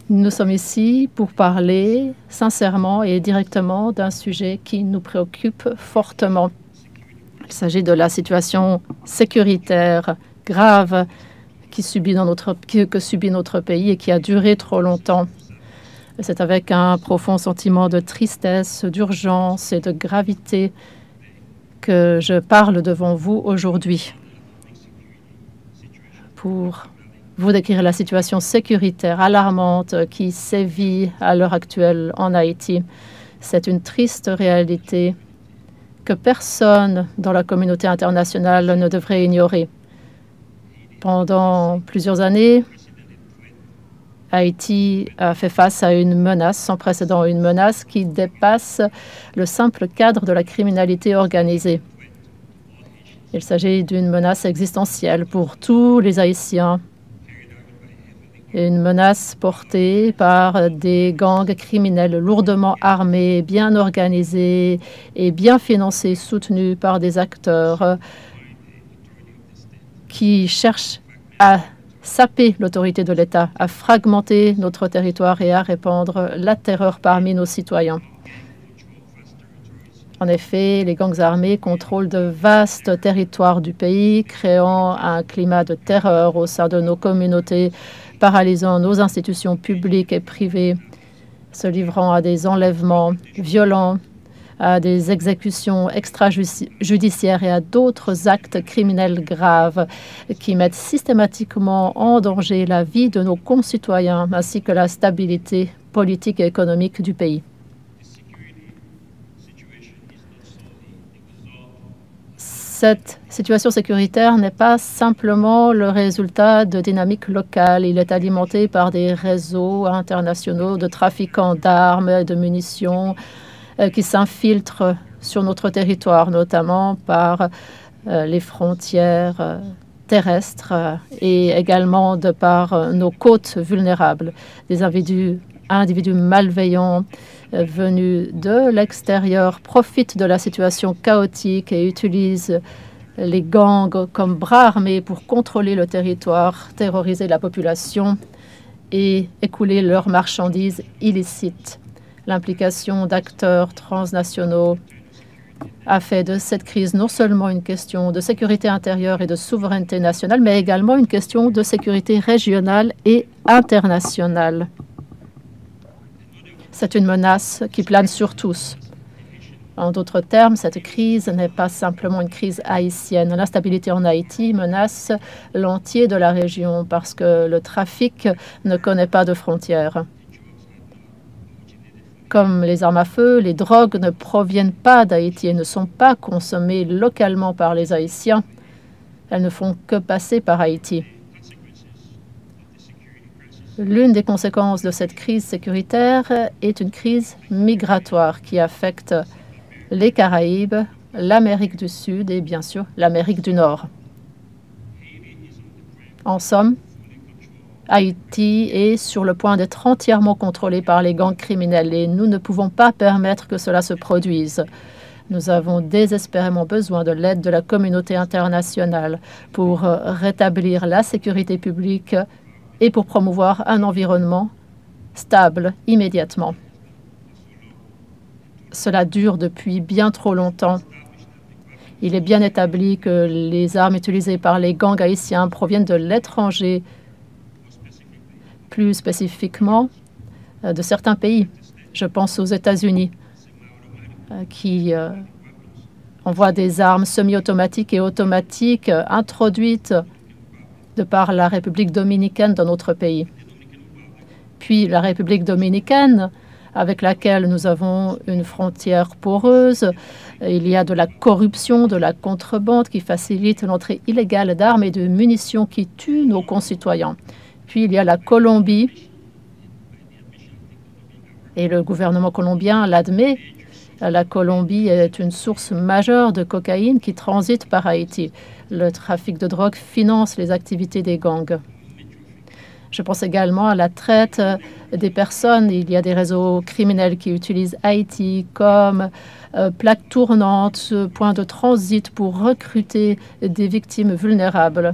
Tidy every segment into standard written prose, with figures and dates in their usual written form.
Nous sommes ici pour parler sincèrement et directement d'un sujet qui nous préoccupe fortement. Il s'agit de la situation sécuritaire grave que subit notre pays et qui a duré trop longtemps. C'est avec un profond sentiment de tristesse, d'urgence et de gravité que je parle devant vous aujourd'hui pour vous décrire la situation sécuritaire alarmante qui sévit à l'heure actuelle en Haïti. C'est une triste réalité que personne dans la communauté internationale ne devrait ignorer. Pendant plusieurs années, Haïti a fait face à une menace sans précédent, une menace qui dépasse le simple cadre de la criminalité organisée. Il s'agit d'une menace existentielle pour tous les Haïtiens, une menace portée par des gangs criminels lourdement armés, bien organisés et bien financés, soutenus par des acteurs qui cherchent à saper l'autorité de l'État, à fragmenter notre territoire et à répandre la terreur parmi nos citoyens. En effet, les gangs armés contrôlent de vastes territoires du pays, créant un climat de terreur au sein de nos communautés, paralysant nos institutions publiques et privées, se livrant à des enlèvements violents, à des exécutions extrajudiciaires et à d'autres actes criminels graves qui mettent systématiquement en danger la vie de nos concitoyens ainsi que la stabilité politique et économique du pays. Cette situation sécuritaire n'est pas simplement le résultat de dynamiques locales. Il est alimenté par des réseaux internationaux de trafiquants d'armes et de munitions qui s'infiltrent sur notre territoire, notamment par les frontières terrestres et également de par nos côtes vulnérables. Des individus malveillants venus de l'extérieur profitent de la situation chaotique et utilisent les gangs comme bras armés pour contrôler le territoire, terroriser la population et écouler leurs marchandises illicites. L'implication d'acteurs transnationaux a fait de cette crise non seulement une question de sécurité intérieure et de souveraineté nationale, mais également une question de sécurité régionale et internationale. C'est une menace qui plane sur tous. En d'autres termes, cette crise n'est pas simplement une crise haïtienne. L'instabilité en Haïti menace l'entier de la région parce que le trafic ne connaît pas de frontières. Comme les armes à feu, les drogues ne proviennent pas d'Haïti et ne sont pas consommées localement par les Haïtiens. Elles ne font que passer par Haïti. L'une des conséquences de cette crise sécuritaire est une crise migratoire qui affecte les Caraïbes, l'Amérique du Sud et bien sûr l'Amérique du Nord. En somme, Haïti est sur le point d'être entièrement contrôlé par les gangs criminels et nous ne pouvons pas permettre que cela se produise. Nous avons désespérément besoin de l'aide de la communauté internationale pour rétablir la sécurité publique et pour promouvoir un environnement stable immédiatement. Cela dure depuis bien trop longtemps. Il est bien établi que les armes utilisées par les gangs haïtiens proviennent de l'étranger, plus spécifiquement de certains pays. Je pense aux États-Unis qui envoient des armes semi-automatiques et automatiques introduites de par la République dominicaine dans notre pays. Puis la République dominicaine, avec laquelle nous avons une frontière poreuse, il y a de la corruption, de la contrebande qui facilite l'entrée illégale d'armes et de munitions qui tuent nos concitoyens. Puis il y a la Colombie, et le gouvernement colombien l'admet. La Colombie est une source majeure de cocaïne qui transite par Haïti. Le trafic de drogue finance les activités des gangs. Je pense également à la traite des personnes. Il y a des réseaux criminels qui utilisent Haïti comme plaque tournante, point de transit pour recruter des victimes vulnérables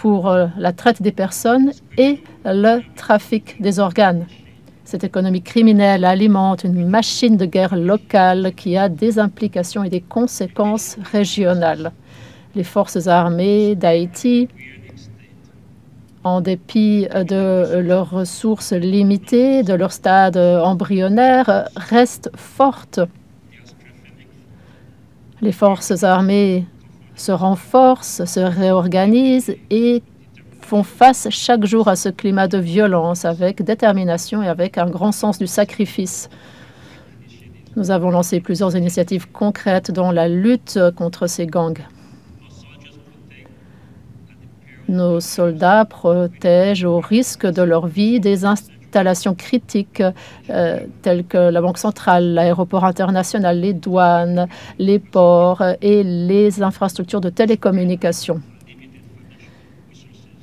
pour la traite des personnes et le trafic des organes. Cette économie criminelle alimente une machine de guerre locale qui a des implications et des conséquences régionales. Les forces armées d'Haïti, en dépit de leurs ressources limitées, de leur stade embryonnaire, restent fortes. Les forces armées se renforcent, se réorganisent et font face chaque jour à ce climat de violence avec détermination et avec un grand sens du sacrifice. Nous avons lancé plusieurs initiatives concrètes dans la lutte contre ces gangs. Nos soldats protègent au risque de leur vie des installations critiques telles que la Banque centrale, l'aéroport international, les douanes, les ports et les infrastructures de télécommunications.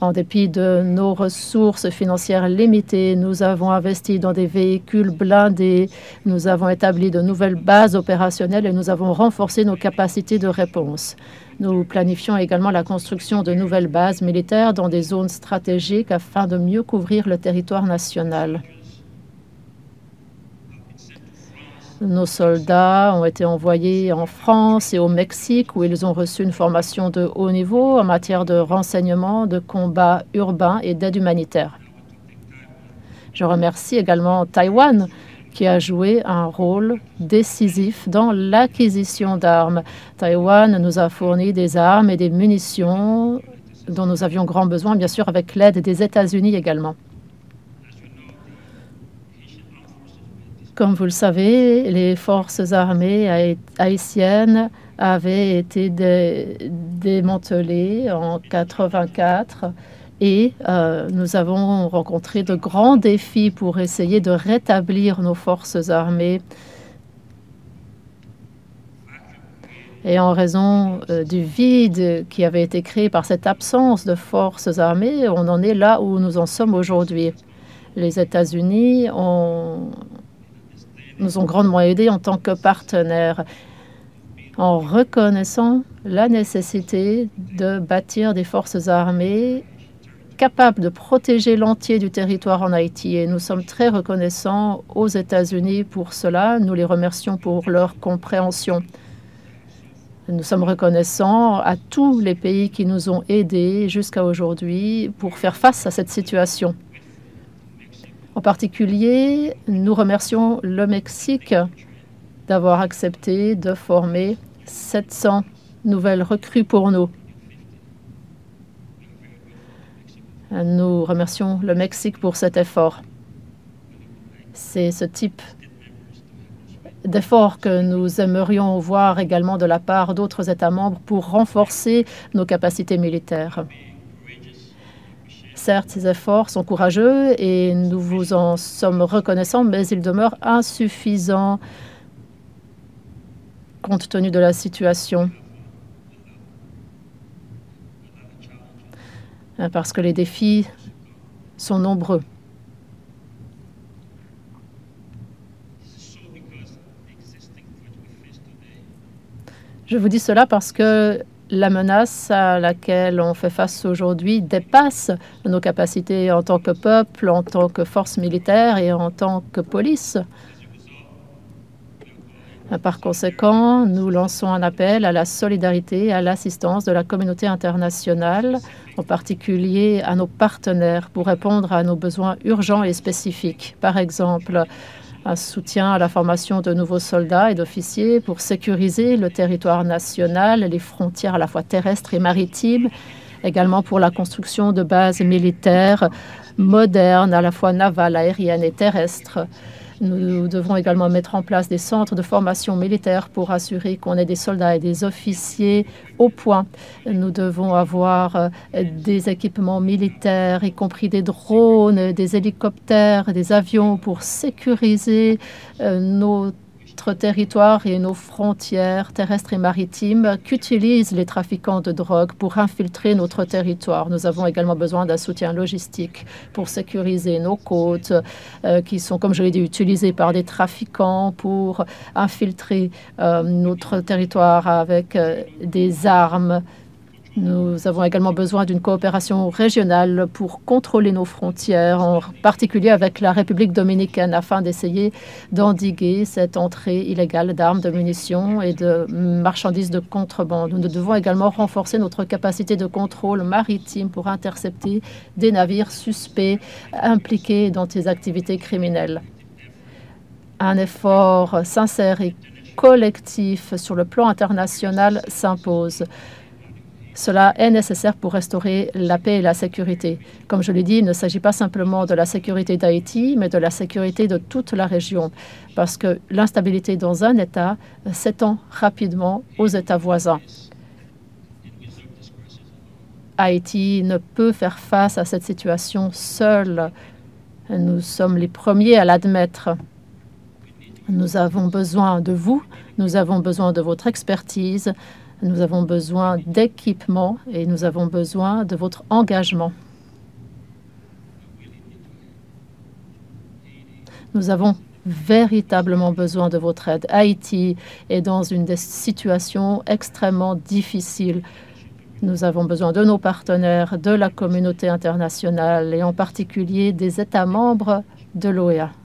En dépit de nos ressources financières limitées, nous avons investi dans des véhicules blindés, nous avons établi de nouvelles bases opérationnelles et nous avons renforcé nos capacités de réponse. Nous planifions également la construction de nouvelles bases militaires dans des zones stratégiques afin de mieux couvrir le territoire national. Nos soldats ont été envoyés en France et au Mexique où ils ont reçu une formation de haut niveau en matière de renseignement, de combat urbain et d'aide humanitaire. Je remercie également Taïwan qui a joué un rôle décisif dans l'acquisition d'armes. Taïwan nous a fourni des armes et des munitions dont nous avions grand besoin, bien sûr avec l'aide des États-Unis également. Comme vous le savez, les forces armées haïtiennes avaient été démantelées en 1984 et nous avons rencontré de grands défis pour essayer de rétablir nos forces armées. Et en raison du vide qui avait été créé par cette absence de forces armées, on en est là où nous en sommes aujourd'hui. Les États-Unis nous ont grandement aidés en tant que partenaires en reconnaissant la nécessité de bâtir des forces armées capables de protéger l'entier du territoire en Haïti. Et nous sommes très reconnaissants aux États-Unis pour cela. Nous les remercions pour leur compréhension. Nous sommes reconnaissants à tous les pays qui nous ont aidés jusqu'à aujourd'hui pour faire face à cette situation. En particulier, nous remercions le Mexique d'avoir accepté de former 700 nouvelles recrues pour nous. Nous remercions le Mexique pour cet effort. C'est ce type d'effort que nous aimerions voir également de la part d'autres États membres pour renforcer nos capacités militaires. Certes, ces efforts sont courageux et nous vous en sommes reconnaissants, mais ils demeurent insuffisants compte tenu de la situation. Parce que les défis sont nombreux. Je vous dis cela parce que la menace à laquelle on fait face aujourd'hui dépasse nos capacités en tant que peuple, en tant que force militaire et en tant que police. Par conséquent, nous lançons un appel à la solidarité et à l'assistance de la communauté internationale, en particulier à nos partenaires, pour répondre à nos besoins urgents et spécifiques. Par exemple, un soutien à la formation de nouveaux soldats et d'officiers pour sécuriser le territoire national, les frontières à la fois terrestres et maritimes, également pour la construction de bases militaires modernes, à la fois navales, aériennes et terrestres. Nous devrons également mettre en place des centres de formation militaire pour assurer qu'on ait des soldats et des officiers au point. Nous devons avoir des équipements militaires, y compris des drones, des hélicoptères, des avions pour sécuriser notre territoire et nos frontières terrestres et maritimes qu'utilisent les trafiquants de drogue pour infiltrer notre territoire. Nous avons également besoin d'un soutien logistique pour sécuriser nos côtes qui sont, comme je l'ai dit, utilisées par des trafiquants pour infiltrer notre territoire avec des armes Nous avons également besoin d'une coopération régionale pour contrôler nos frontières, en particulier avec la République dominicaine, afin d'essayer d'endiguer cette entrée illégale d'armes, de munitions et de marchandises de contrebande. Nous devons également renforcer notre capacité de contrôle maritime pour intercepter des navires suspects impliqués dans des activités criminelles. Un effort sincère et collectif sur le plan international s'impose. Cela est nécessaire pour restaurer la paix et la sécurité. Comme je l'ai dit, il ne s'agit pas simplement de la sécurité d'Haïti, mais de la sécurité de toute la région, parce que l'instabilité dans un État s'étend rapidement aux États voisins. Haïti ne peut faire face à cette situation seul. Nous sommes les premiers à l'admettre. Nous avons besoin de vous, nous avons besoin de votre expertise, nous avons besoin d'équipement et nous avons besoin de votre engagement. Nous avons véritablement besoin de votre aide. Haïti est dans une situation extrêmement difficile. Nous avons besoin de nos partenaires, de la communauté internationale et en particulier des États membres de l'OEA.